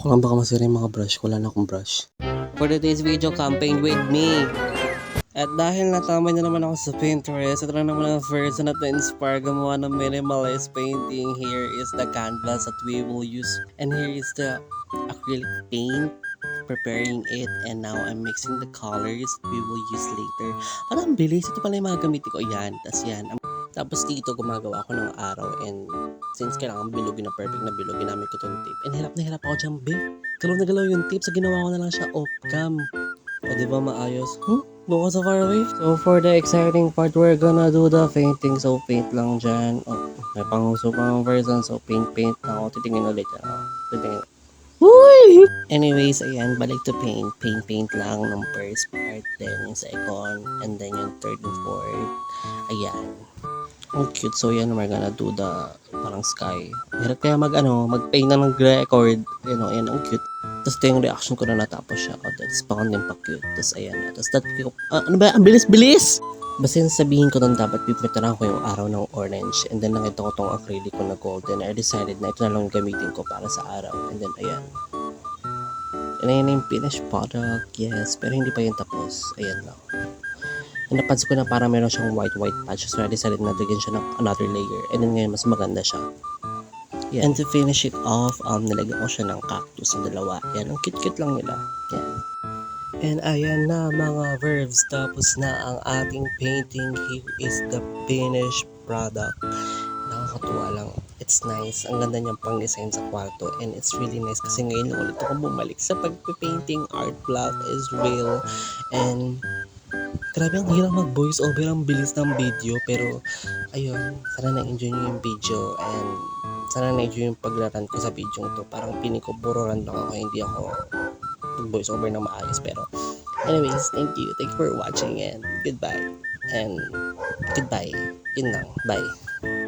Ko lang baka masira yung mga brush ko. Wala na akong brush. For today's video, campaign with me. At dahil natama niya naman ako sa Pinterest, ito na naman ang version na to-inspire gumawa ng minimalist painting. Here is the canvas that we will use. And here is the acrylic paint. Preparing it, and now I'm mixing the colors that we will use later. Parang bilis. Ito pala yung mga gamitin ko. Yan. Tapos dito gumagawa ako ng araw, and since kailangan bilugin na perfect na bilog, ginamit ko itong tape. And hirap na hirap ako dyan, babe. Galaw na galaw yung tape. So ginawa ko na lang siya off-cam. O diba maayos? Look so far away. So for the exciting part, we're gonna do the painting. So paint lang dyan. Oh, may panguso pang version. So paint lang ako. Titingin ulit. Titingin. Uy! Anyways, ayan, balik to paint. Paint lang ng first part, then yung second, and then yung third and fourth. Ayan. Ang cute. So yan, we're gonna do the parang sky. Hirap kaya mag-paint na nag-record. Ayan, ang cute. Tapos ito yung reaction ko na natapos siya. Oh, that's pang din pa cute. Tapos ayan na. Tapos ano ba? Ang bilis! Basta sabihin ko nung dapat pipinturahan ko yung araw ng orange, and then nakita ko tong acrylic ko na golden. I decided na ito na lang gamitin ko para sa araw. And then ayan. And ayan yung finished product. Yes, pero hindi pa yun tapos. Ayan lang. And napansin ko na parang meron siyang white patch. So I decided na lagyan siya ng another layer. And then ngayon mas maganda siya. Yeah. And to finish it off, nilagyan ko siya ng cactus na dalawa. Yan, ang cute-cute lang nila. Yan. And ayan na mga verbs, tapos na ang ating painting. Here is the finished product. Nakakatuwa lang. It's nice. Ang ganda niyang pang-design sa kwarto. And it's really nice kasi ngayon ulit ako bumalik sa pag-painting. Art block is real. And grabe ang hirap mag-voice over, ang bilis ng video. Pero ayun, sana na-enjoy niyo yung video. And sana na-enjoy yung paglaran ko sa video to. Parang piling ko buroran lang ako. Hindi ako voice over na maayos, pero anyways, thank you for watching, and goodbye, yun lang, bye.